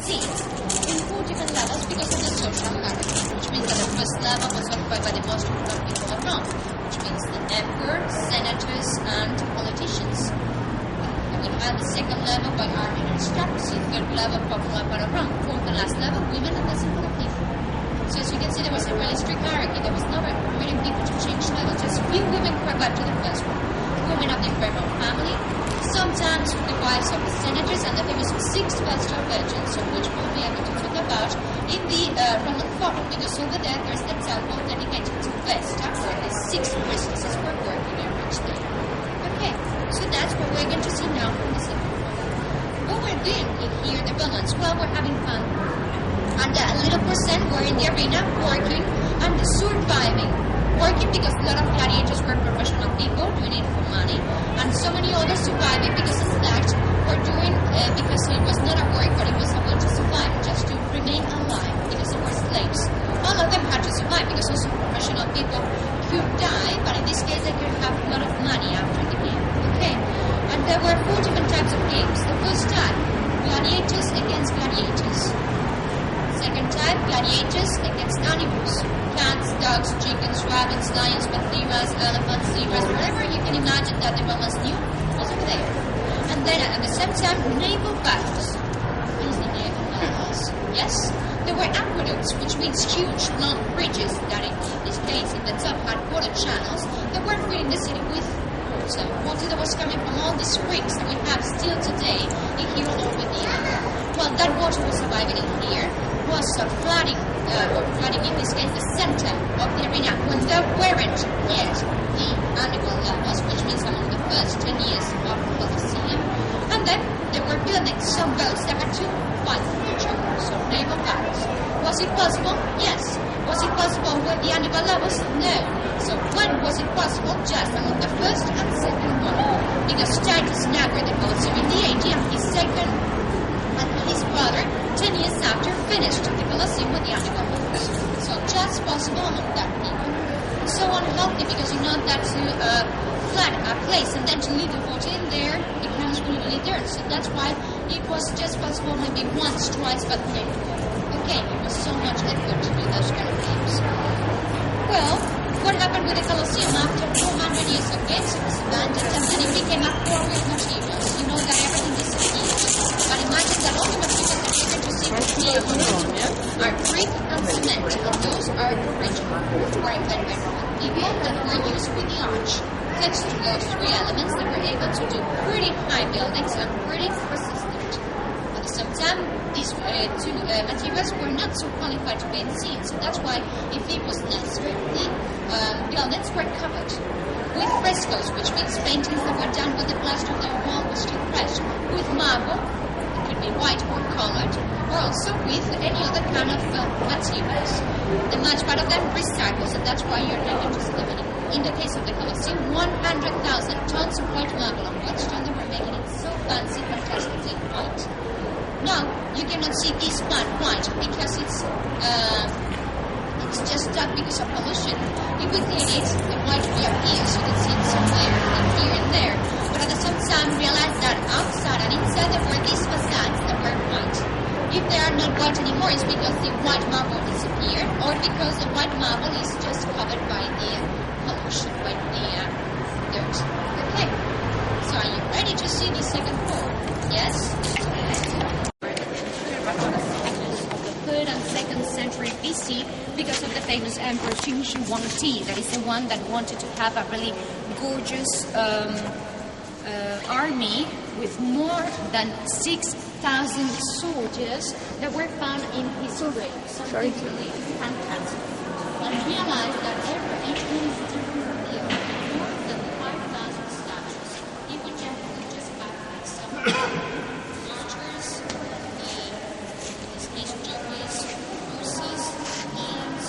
seen in 4 different levels because of the social hierarchy, which means that the first level was occupied by the most important people of Rome, which means the emperor, senators, and politicians. We had the second level by army and aristocracy, third level popular part of Rome, fourth and last level women and the simple people. So as you can see, there was a really strict hierarchy. There was not many people to change level, just few women who were back to the first one. Women of the imperial family, sometimes the wives of the senators, and the famous 6 Vestal virgins, of which we'll be able to talk about in the Roman Forum, because over there there's the temple dedicated to Vesta, where the 6 priestesses were working in each day. Okay, so that's what we're going to see now from the second one. What we're doing here, the Romans, well, we're having fun. And a little percent were in the arena working and surviving. Working because a lot of gladiators were professional people doing it for money, and so many others surviving because of that were doing because it was not a work, but it was a way to survive, just to remain alive, because they were slaves. All of them had to survive because also professional people could die, but in this case they could have a lot of money after the game. Okay, and there were 4 different types of games. The first type, gladiators against gladiators. Second type, gladiators against animals. Cats, dogs, chickens, rabbits, lions, pantheras, elephants, zebras, whatever you can imagine that the Romans knew was over there. And then at the same time, naval battles. What is the naval battles? Yes, there were aqueducts, which means huge, long bridges that in this case in the top had water channels that were filling the city with water. Water that was coming from all the springs that we have still today in here all over the area. Well, that water was surviving in here, was flooding in this case the center of the arena when there weren't yet the annual levels, which means among the first 10 years of the Colosseum. And then they were building some boats that had to fight each other, so naval battles. Was it possible? Yes. Was it possible with the annual levels? No. So when was it possible? Just among the first and second one. Because Titus inaugurated the Colosseum in the 80th, and his second and his brother 10 years after finished the Colosseum with the annual levels. So just possible among that people. So unhealthy because you know that to flood a place and then to leave the water in there becomes really dirty. So that's why it was just possible maybe once, twice, but never. Okay, it was so much effort to do those kind of games. Well, what happened with the Colosseum after 400 years of games? It was abandoned and then it became a poor with materials. You know that everything disappeared. But imagine that all the materials that you're going to see with here are brick and cement, and those are the original, were invented by Roman people that were used with the arch. Thanks to those 3 elements, they were able to do pretty high buildings and pretty resistant. At the same time, these 2 materials were not so qualified to be seen, so that's why if it was necessary, the buildings were covered with frescoes, which means paintings that were done with the plaster of the wall was still fresh, with marble, it could be white or colored, or also with any other kind of materials. The much part of them recycled, so that's why you're not going to see them anymore. In the case of the Colosseum, 100,000 tons of white marble and white stone that were making it so fancy, fantastically white. Now, you cannot see this part white because it's just stuck because of pollution. If we clean it, the white will appear, so you can see it somewhere, and here and there. But at the same time, realize that outside and inside there were these facades that were white. If they are not white anymore, it's because the white marble disappeared, or because the white marble is just covered by the pollution, by the dirt. Okay, so are you ready to see the second floor? Yes? The 3rd and 2nd century BC, because of the famous Emperor Qin Shi Huangdi, that is the one that wanted to have a really gorgeous army with more than 6,000 soldiers that were found in his array. Something really fantastic. And realized that every more than 5,000 statues. If we just back some archers, these jockeys, horses, lions,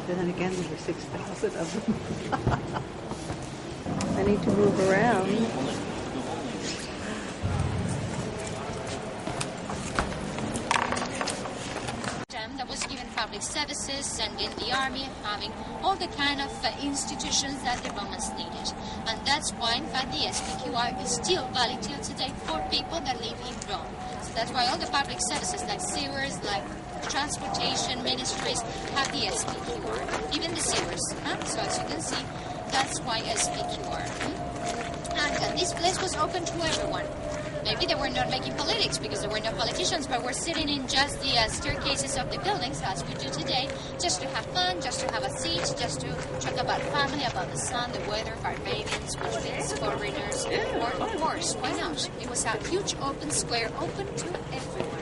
And then again, there were 6,000 of them. I need to move around. That was given public services, sending the army, having all the kind of institutions that the Romans needed. And that's why, in fact, the SPQR is still valid till today for people that live in Rome. So that's why all the public services like sewers, like transportation ministries have the SPQR. Even the sewers. So as you can see, that's why SPQR. And this place was open to everyone. Maybe they were not making politics because there were no politicians, but we're sitting in just the staircases of the buildings, as we do today, just to have fun, just to have a seat, just to talk about family, about the sun, the weather, barbarians, which means foreigners, or of course, why not? It was a huge open square, open to everyone.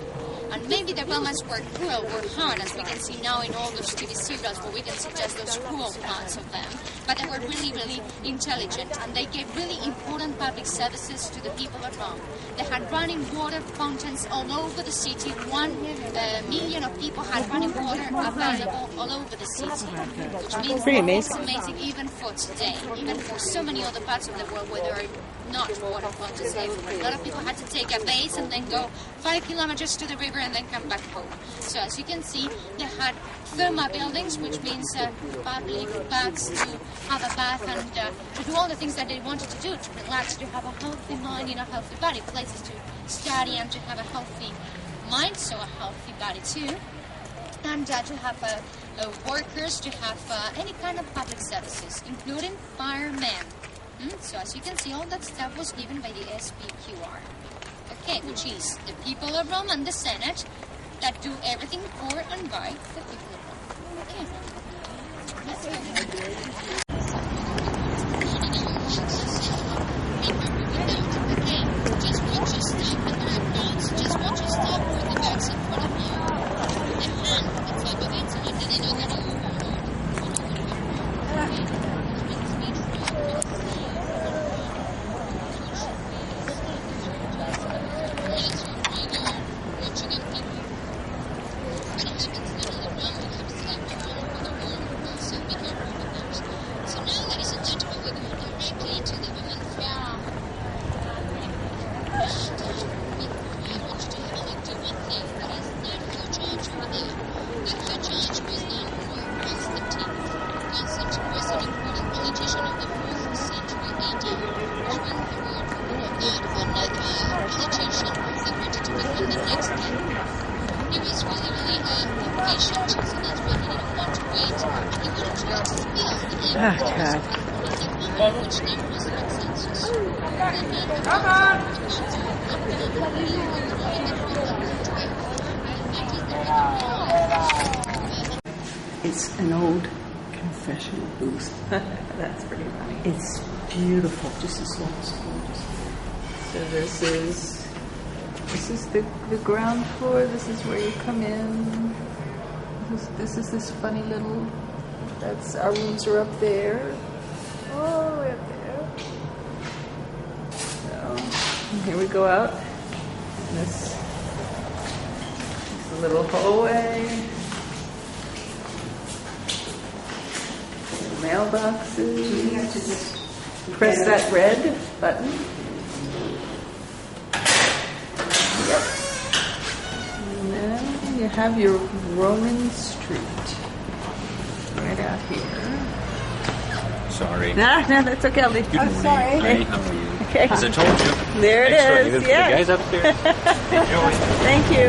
And maybe the Romans were cruel, were hard, as we can see now in all those TV serials where we can see just those cruel parts of them. But they were really, really intelligent, and they gave really important public services to the people of Rome. They had running water fountains all over the city. 1 million of people had running water available all over the city, which means it's amazing even for today, even for so many other parts of the world where there are not water fountains everywhere. A lot of people had to take a base and then go 5 kilometers to the river and then come back home. So as you can see, they had thermal buildings, which means public baths to have a bath and to do all the things that they wanted to do, to relax, to have a healthy mind and a healthy body, places to study and to have a healthy mind, so a healthy body too, and to have workers, to have any kind of public services, including firemen. So as you can see, all that stuff was given by the SPQR. Okay, which is the people of Rome and the Senate that do everything for and by the people of Rome. Okay. Let's go. Okay, just watch your step in the background. Just watch your step with the bags in front of you. The hand at the top of it, so that they know that you are okay. It's an old confessional booth. That's pretty funny. It's beautiful. Just as long as gorgeous. So this is the ground floor. This is where you come in. This is this funny little. That's our rooms are up there. Oh, way up there. So here we go out. This is a little hallway. Mailboxes. You have to just Press that red button. Yep. And then you have your Roman street right out here. Sorry. No, that's okay. Good morning. sorry. Hi, how are you? Okay. As I told you. There it Extra, is, even for yeah. the guys up there. Enjoy. Thank you.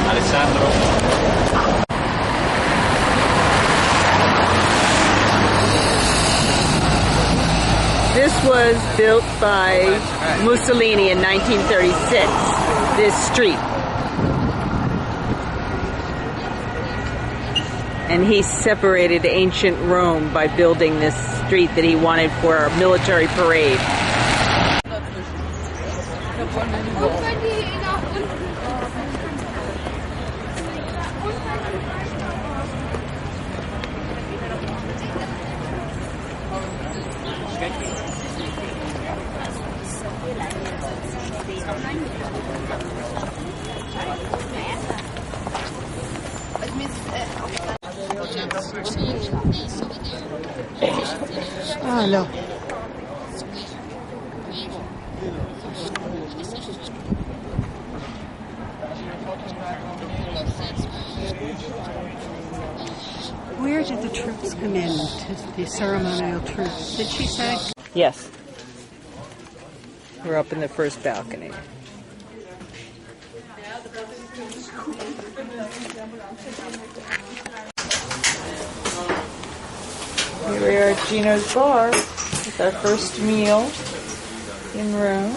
Alessandro. This was built by Mussolini in 1936, this street. And he separated ancient Rome by building this street that he wanted for a military parade. So you can place over there. Ah, no. Squeeze. Breathe. Like a session. Where did the troops come in, the ceremonial troops? Did she say? Yes. We're up in the first balcony. Here we are at Gino's bar with our first meal in Rome.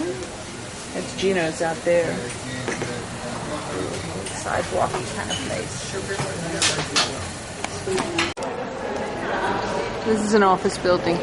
It's Gino's out there. Sidewalky kind of place. This is an office building.